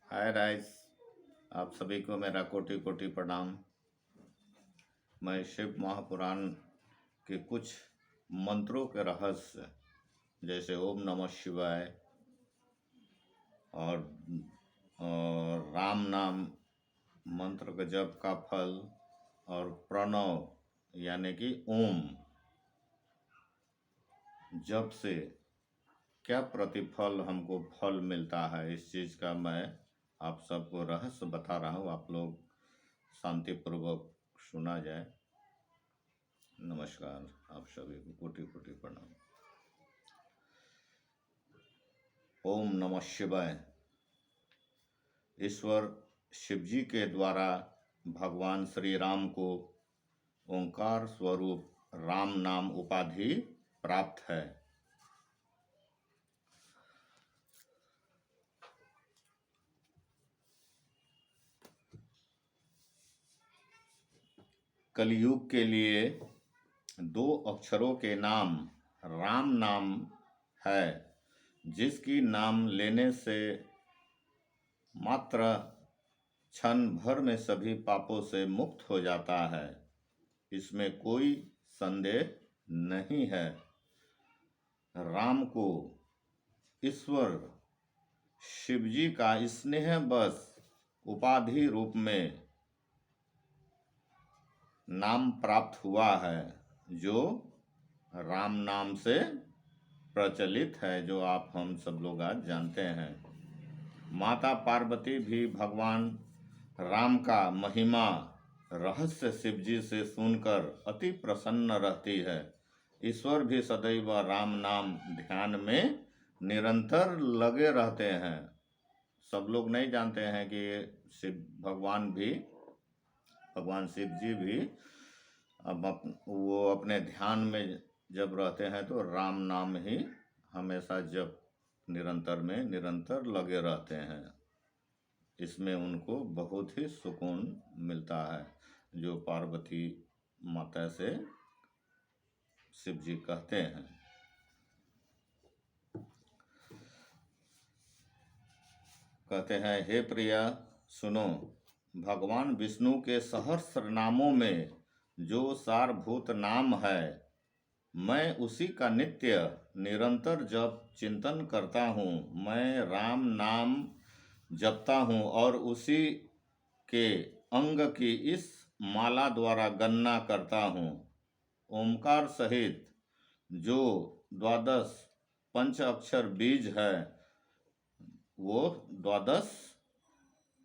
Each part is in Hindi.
हाय राइस। आप सभी को मेरा कोटि कोटि प्रणाम। मैं शिव महापुराण के कुछ मंत्रों के रहस्य जैसे ओम नमः शिवाय और, राम नाम मंत्र के जप का फल और प्रणव यानी कि ओम जप से क्या प्रतिफल हमको फल मिलता है, इस चीज़ का मैं आप सबको रहस्य बता रहा हूँ। आप लोग शांतिपूर्वक सुना जाए। नमस्कार, आप सभी को कोटि कोटि प्रणाम। ओम नमः शिवाय। ईश्वर शिव जी के द्वारा भगवान श्री राम को ओंकार स्वरूप राम नाम उपाधि प्राप्त है। कलयुग के लिए 2 अक्षरों के नाम राम नाम है, जिसकी नाम लेने से मात्र क्षण भर में सभी पापों से मुक्त हो जाता है। इसमें कोई संदेह नहीं है। राम को ईश्वर शिवजी का स्नेह बस उपाधि रूप में नाम प्राप्त हुआ है, जो राम नाम से प्रचलित है, जो आप हम सब लोग आज जानते हैं। माता पार्वती भी भगवान राम का महिमा रहस्य शिवजी से सुनकर अति प्रसन्न रहती है। ईश्वर भी सदैव राम नाम ध्यान में निरंतर लगे रहते हैं। सब लोग नहीं जानते हैं कि शिव भगवान शिव जी भी वो अपने ध्यान में जब रहते हैं तो राम नाम ही हमेशा जब निरंतर लगे रहते हैं। इसमें उनको बहुत ही सुकून मिलता है, जो पार्वती माता से शिव जी कहते हैं। कहते हैं, हे प्रिया सुनो, भगवान विष्णु के सहस्र नामों में जो सारभूत नाम है, मैं उसी का नित्य निरंतर जप चिंतन करता हूँ। मैं राम नाम जपता हूँ और उसी के अंग की इस माला द्वारा गणना करता हूँ। ओमकार सहित जो 12 पंच अक्षर बीज है, वो 12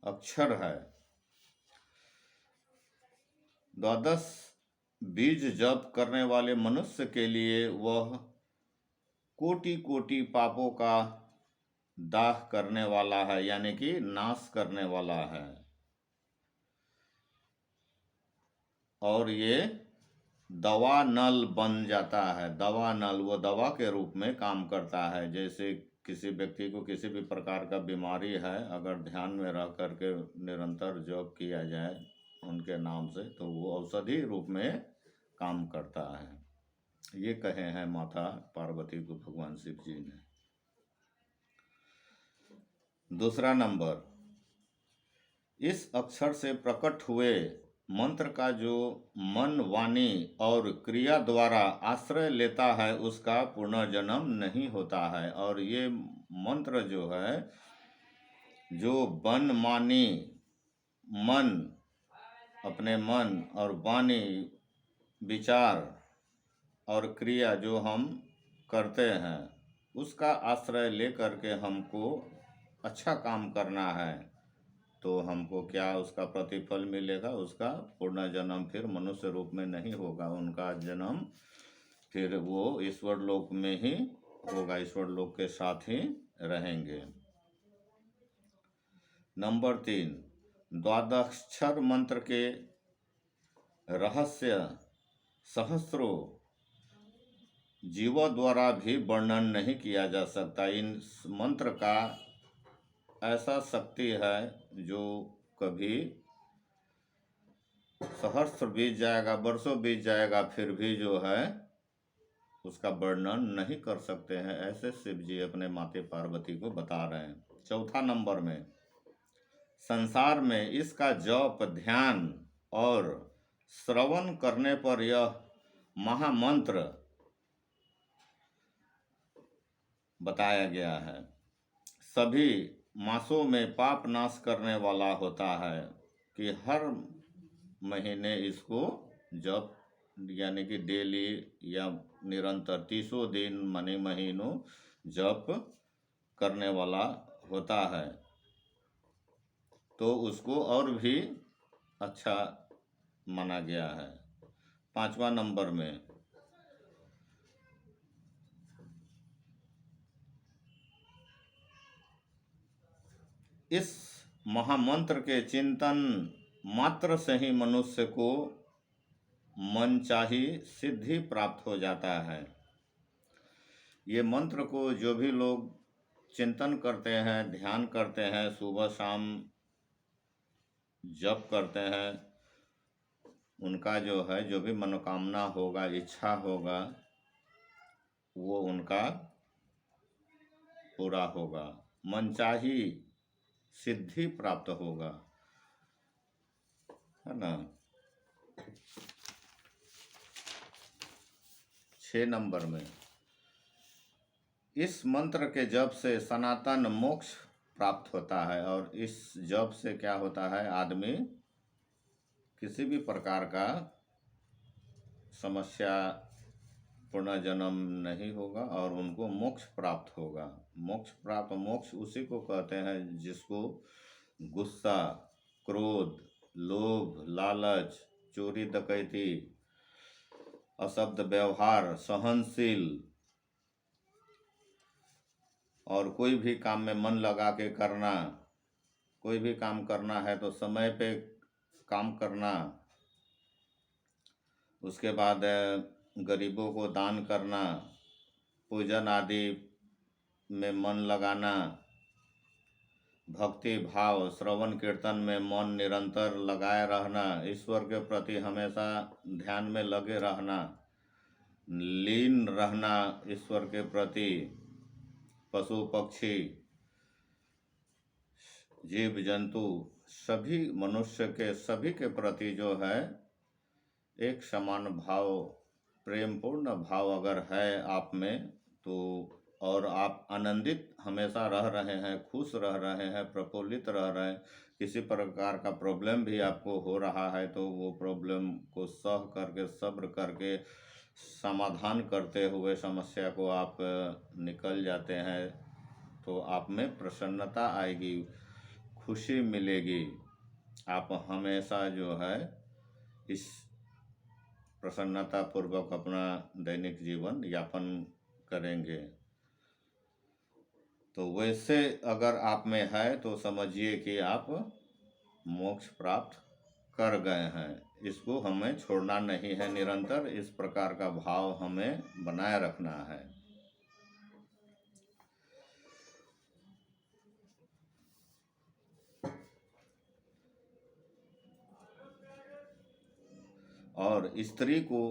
अक्षर है। 12 बीज जप करने वाले मनुष्य के लिए वह कोटि कोटि पापों का दाह करने वाला है, यानी कि नाश करने वाला है। और ये दवा नल बन जाता है। दवा नल, वो दवा के रूप में काम करता है। जैसे किसी व्यक्ति को किसी भी प्रकार का बीमारी है, अगर ध्यान में रह करके निरंतर जप किया जाए उनके नाम से, तो वो औषधि रूप में काम करता है। ये कहे हैं माता पार्वती को भगवान शिव जी ने। दूसरा नंबर, इस अक्षर से प्रकट हुए मंत्र का जो मन, वाणी और क्रिया द्वारा आश्रय लेता है, उसका पुनर्जन्म नहीं होता है। और ये मंत्र जो है, जो वन मानी मन, अपने मन और वाणी विचार और क्रिया जो हम करते हैं, उसका आश्रय लेकर के हमको अच्छा काम करना है, तो हमको क्या उसका प्रतिफल मिलेगा? उसका पुनर्जन्म फिर मनुष्य रूप में नहीं होगा। उनका जन्म फिर वो ईश्वर लोक में ही होगा, ईश्वर लोक के साथ ही रहेंगे। नंबर 3, 12 मंत्र के रहस्य सहस्रों जीवों द्वारा भी वर्णन नहीं किया जा सकता। इन मंत्र का ऐसा शक्ति है जो कभी सहस्र बीत जाएगा, वर्षों बीत जाएगा, फिर भी जो है उसका वर्णन नहीं कर सकते हैं। ऐसे शिव जी अपने माते पार्वती को बता रहे हैं। चौथा नंबर में, संसार में इसका जप, ध्यान और श्रवण करने पर यह महामंत्र बताया गया है। सभी मासों में पाप नाश करने वाला होता है कि हर महीने इसको जप यानी कि डेली या निरंतर 30 दिन माने महीनों जप करने वाला होता है, तो उसको और भी अच्छा माना गया है। 5वां नंबर में इस महामंत्र के चिंतन मात्र से ही मनुष्य को मनचाही सिद्धि प्राप्त हो जाता है। ये मंत्र को जो भी लोग चिंतन करते हैं, ध्यान करते हैं, सुबह शाम जप करते हैं, उनका जो है जो भी मनोकामना होगा, इच्छा होगा, वो उनका पूरा होगा, मनचाही सिद्धि प्राप्त होगा, है ना। 6 नंबर में इस मंत्र के जप से सनातन मोक्ष प्राप्त होता है। और इस जप से क्या होता है, आदमी किसी भी प्रकार का समस्या पुनर्जन्म नहीं होगा और उनको मोक्ष प्राप्त होगा। मोक्ष उसी को कहते हैं जिसको गुस्सा, क्रोध, लोभ, लालच, चोरी डकैती, अशब्द व्यवहार, सहनशील और कोई भी काम में मन लगा के करना, कोई भी काम करना है तो समय पे काम करना, उसके बाद गरीबों को दान करना, पूजन आदि में मन लगाना, भक्ति भाव, श्रवण कीर्तन में मन निरंतर लगाए रहना, ईश्वर के प्रति हमेशा ध्यान में लगे रहना, लीन रहना ईश्वर के प्रति, पशु पक्षी, जीव जंतु सभी मनुष्य के सभी के प्रति जो है एक समान भाव, प्रेम पूर्ण भाव अगर है आप में, तो और आप आनंदित हमेशा रह रहे हैं, खुश रह रहे हैं, प्रफुल्लित रह रहे हैं, किसी प्रकार का प्रॉब्लम भी आपको हो रहा है तो वो प्रॉब्लम को सह करके, सब्र करके, समाधान करते हुए समस्या को आप निकल जाते हैं, तो आप में प्रसन्नता आएगी, खुशी मिलेगी। आप हमेशा जो है इस प्रसन्नता पूर्वक अपना दैनिक जीवन यापन करेंगे। तो वैसे अगर आप में है तो समझिए कि आप मोक्ष प्राप्त कर गए हैं। इसको हमें छोड़ना नहीं है, निरंतर इस प्रकार का भाव हमें बनाए रखना है। और स्त्री को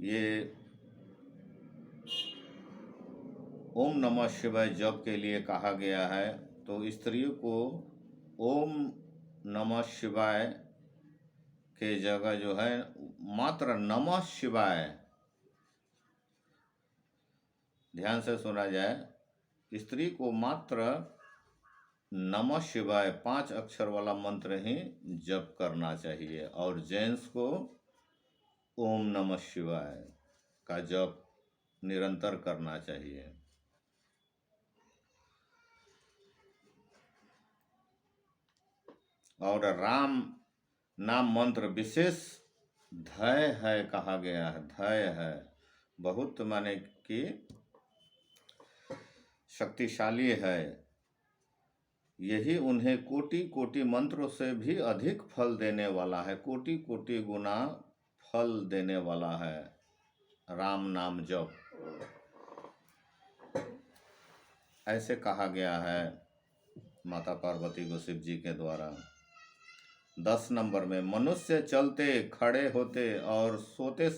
ये ओम नमः शिवाय जप के लिए कहा गया है, तो स्त्रियों को ओम नमः शिवाय के जगह जो है मात्र नमः शिवाय, ध्यान से सुना जाए, स्त्री को मात्र नमः शिवाय 5 अक्षर वाला मंत्र ही जप करना चाहिए और जेंट्स को ओम नमः शिवाय का जप निरंतर करना चाहिए। और राम नाम मंत्र विशेष धैर्य है कहा गया है, धैर्य है, बहुत माने कि शक्तिशाली है। यही उन्हें कोटि कोटि मंत्रों से भी अधिक फल देने वाला है, कोटि कोटि गुना फल देने वाला है राम नाम जप, ऐसे कहा गया है माता पार्वती को शिव जी के द्वारा। 10 नंबर में मनुष्य चलते, खड़े होते और सोते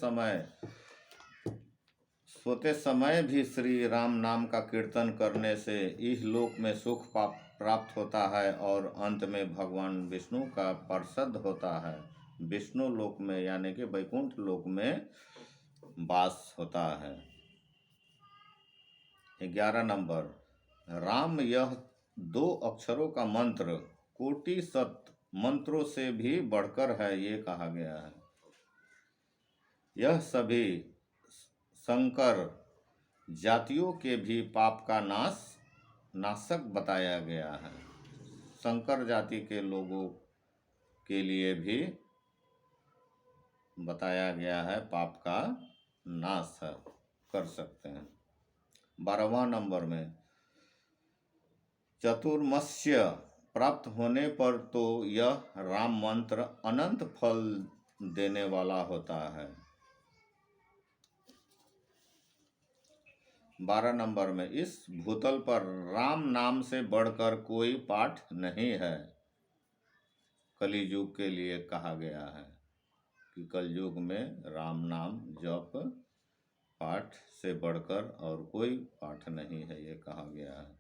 सोते समय भी श्री राम नाम का कीर्तन करने से इहलोक में सुख प्राप्त होता है और अंत में भगवान विष्णु का पार्षद होता है। विष्णु लोक में यानी कि वैकुंठ लोक में वास होता है। 11 नंबर, राम यह 2 अक्षरों का मंत्र कोटि सत मंत्रों से भी बढ़कर है, ये कहा गया है। यह सभी संकर जातियों के भी पाप का नाशक बताया गया है। संकर जाति के लोगों के लिए भी बताया गया है, पाप का नाश कर सकते हैं। 12वां नंबर में, चतुर्मस्य प्राप्त होने पर तो यह राम मंत्र अनंत फल देने वाला होता है। 12 नंबर में, इस भूतल पर राम नाम से बढ़कर कोई पाठ नहीं है। कलयुग के लिए कहा गया है कि कलयुग में राम नाम जप पाठ से बढ़कर और कोई पाठ नहीं है, ये कहा गया है।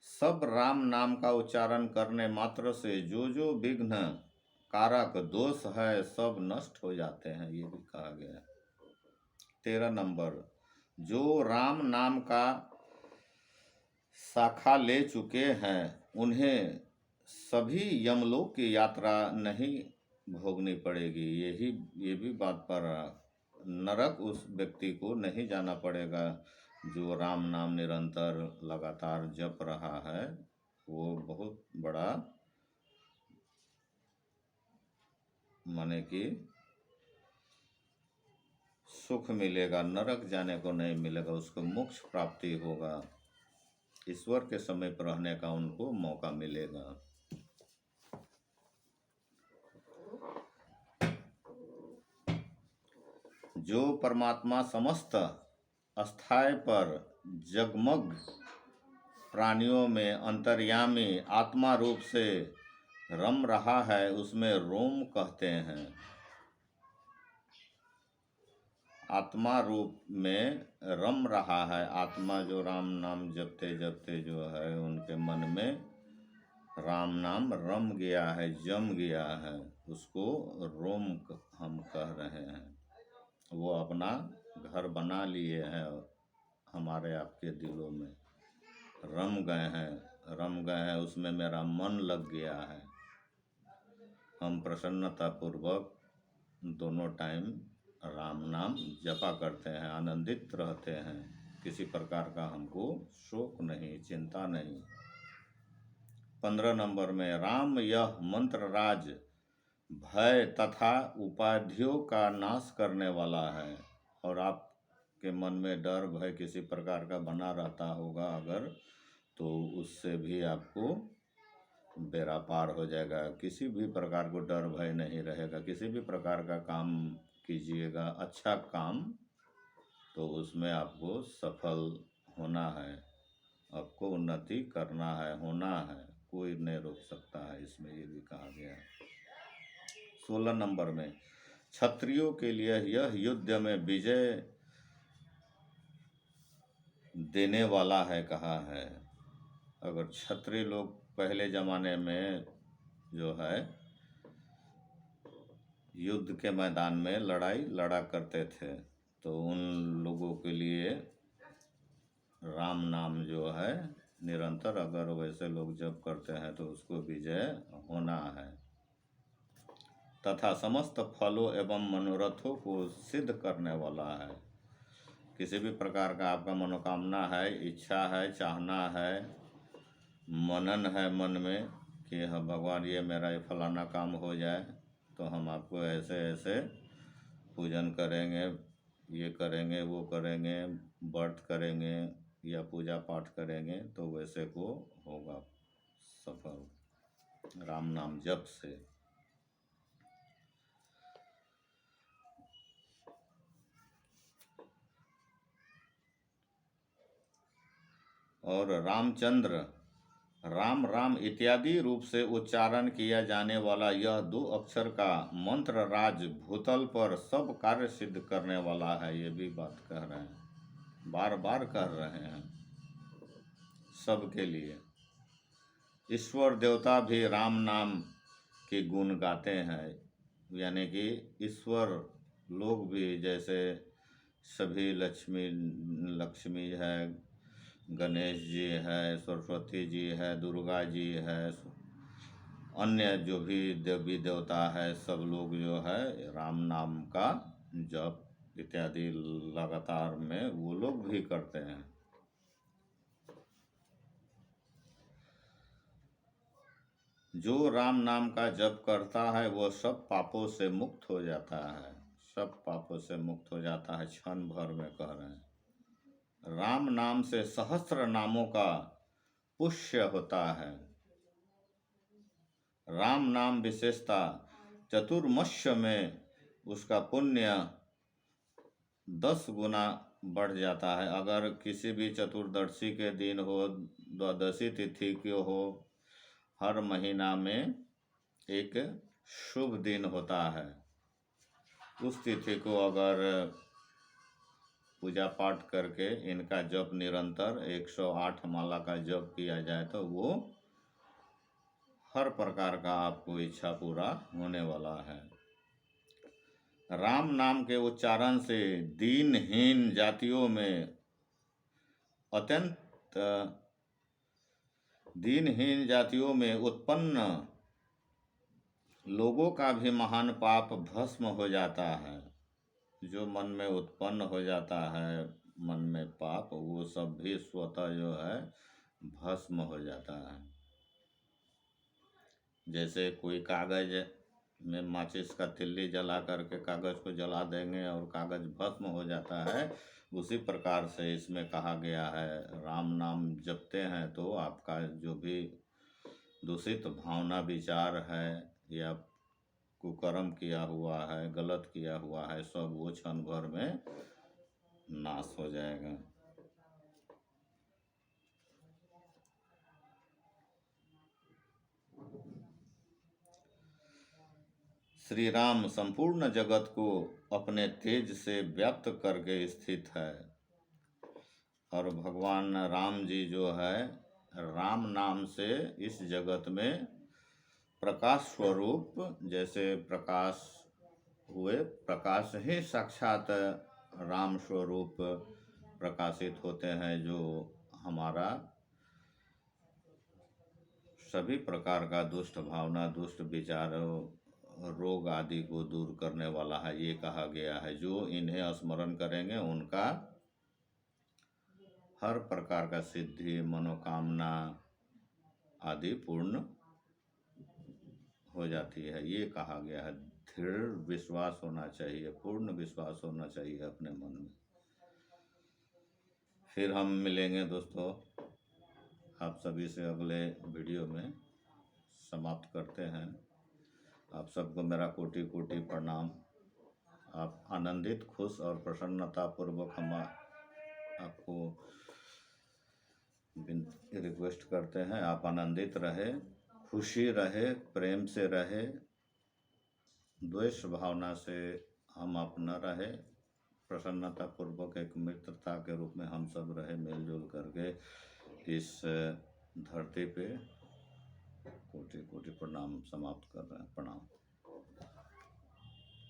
सब राम नाम का उच्चारण करने मात्र से जो विघ्न कारक दोष है सब नष्ट हो जाते हैं, ये भी कहा गया है। 13 नंबर, जो राम नाम का शाखा ले चुके हैं उन्हें सभी यमलोक की यात्रा नहीं भोगनी पड़ेगी। ये भी बात पर नरक उस व्यक्ति को नहीं जाना पड़ेगा जो राम नाम निरंतर लगातार जप रहा है। वो बहुत बड़ा माने कि सुख मिलेगा, नरक जाने को नहीं मिलेगा, उसको मोक्ष प्राप्ति होगा, ईश्वर के समीप रहने का उनको मौका मिलेगा। जो परमात्मा समस्त अस्थाई पर जगमग प्राणियों में अंतर्यामी आत्मा रूप से रम रहा है उसमें रोम कहते हैं। आत्मा रूप में रम रहा है, आत्मा जो राम नाम जपते जपते जो है उनके मन में राम नाम रम गया है, जम गया है, उसको रोम हम कह रहे हैं। वो अपना घर बना लिए हैं हमारे आपके दिलों में, रम गए हैं, उसमें मेरा मन लग गया है। हम प्रसन्नता पूर्वक दोनों टाइम राम नाम जपा करते हैं, आनंदित रहते हैं, किसी प्रकार का हमको शोक नहीं, चिंता नहीं। 15 नंबर में, राम यह मंत्र राज भय तथा उपाधियों का नाश करने वाला है। और आपके मन में डर भय किसी प्रकार का बना रहता होगा अगर, तो उससे भी आपको बेड़ा पार हो जाएगा। किसी भी प्रकार को डर भय नहीं रहेगा। किसी भी प्रकार का काम कीजिएगा, अच्छा काम, तो उसमें आपको सफल होना है, आपको उन्नति करना है, होना है, कोई नहीं रोक सकता है, इसमें ये भी कहा गया है। 16 नंबर में, क्षत्रियों के लिए यह युद्ध में विजय देने वाला है कहा है। अगर क्षत्रिय लोग पहले ज़माने में जो है युद्ध के मैदान में लड़ाई लड़ा करते थे, तो उन लोगों के लिए राम नाम जो है निरंतर अगर वैसे लोग जप करते हैं तो उसको विजय होना है, तथा समस्त फलों एवं मनोरथों को सिद्ध करने वाला है। किसी भी प्रकार का आपका मनोकामना है, इच्छा है, चाहना है, मनन है मन में कि हाँ भगवान ये मेरा ये फलाना काम हो जाए, तो हम आपको ऐसे ऐसे पूजन करेंगे, ये करेंगे, वो करेंगे, व्रत करेंगे या पूजा पाठ करेंगे, तो वैसे को होगा सफल राम नाम जप से। और रामचंद्र, राम राम इत्यादि रूप से उच्चारण किया जाने वाला यह 2 अक्षर का मंत्र राज भूतल पर सब कार्य सिद्ध करने वाला है, ये भी बात कह रहे हैं। बार बार कह रहे हैं सबके लिए। ईश्वर देवता भी राम नाम के गुण गाते हैं, यानी कि ईश्वर लोग भी, जैसे सभी लक्ष्मी है, गणेश जी है, सरस्वती जी है, दुर्गा जी है, अन्य जो भी देवी देवता है, सब लोग जो है राम नाम का जप इत्यादि लगातार में वो लोग भी करते हैं। जो राम नाम का जप करता है वो सब पापों से मुक्त हो जाता है, सब पापों से मुक्त हो जाता है, क्षण भर में कह रहे हैं। राम नाम से सहस्त्र नामों का पुष्य होता है। राम नाम विशेषता चतुर्मस्य में उसका पुण्य 10 गुना बढ़ जाता है। अगर किसी भी चतुर्दशी के दिन हो, द्वादशी तिथि के हो, हर महीना में एक शुभ दिन होता है, उस तिथि को अगर पूजा पाठ करके इनका जप निरंतर 108 माला का जप किया जाए तो वो हर प्रकार का आपको इच्छा पूरा होने वाला है। राम नाम के उच्चारण से दीनहीन जातियों में अत्यंत दीनहीन जातियों में उत्पन्न लोगों का भी महान पाप भस्म हो जाता है। जो मन में उत्पन्न हो जाता है मन में पाप, वो सब भी स्वतः जो है भस्म हो जाता है। जैसे कोई कागज में माचिस का तिल्ली जला करके कागज को जला देंगे और कागज भस्म हो जाता है, उसी प्रकार से इसमें कहा गया है राम नाम जपते हैं तो आपका जो भी दूषित भावना विचार है या कुकर्म किया हुआ है, गलत किया हुआ है, सब वो क्षण भर में नाश हो जाएगा। श्री राम संपूर्ण जगत को अपने तेज से व्याप्त करके स्थित है। और भगवान राम जी जो है राम नाम से इस जगत में प्रकाश स्वरूप, जैसे प्रकाश हुए, प्रकाश ही साक्षात राम स्वरूप प्रकाशित होते हैं, जो हमारा सभी प्रकार का दुष्ट भावना, दुष्ट विचार, रोग आदि को दूर करने वाला है। ये कहा गया है जो इन्हें स्मरण करेंगे उनका हर प्रकार का सिद्धि, मनोकामना आदि पूर्ण हो जाती है। ये कहा गया है। दृढ़ विश्वास होना चाहिए, पूर्ण विश्वास होना चाहिए अपने मन में। फिर हम मिलेंगे दोस्तों आप सभी से अगले वीडियो में। समाप्त करते हैं। आप सबको मेरा कोटि कोटि प्रणाम। आप आनंदित, खुश और प्रसन्नता पूर्वक हम आपको रिक्वेस्ट करते हैं, आप आनंदित रहे, खुशी रहे, प्रेम से रहे, द्वेष भावना से हम आप न रहे, प्रसन्नता पूर्वक एक मित्रता के रूप में हम सब रहे, मिलजुल करके इस धरती पे। कोटि कोटि प्रणाम। समाप्त कर रहे हैं। प्रणाम।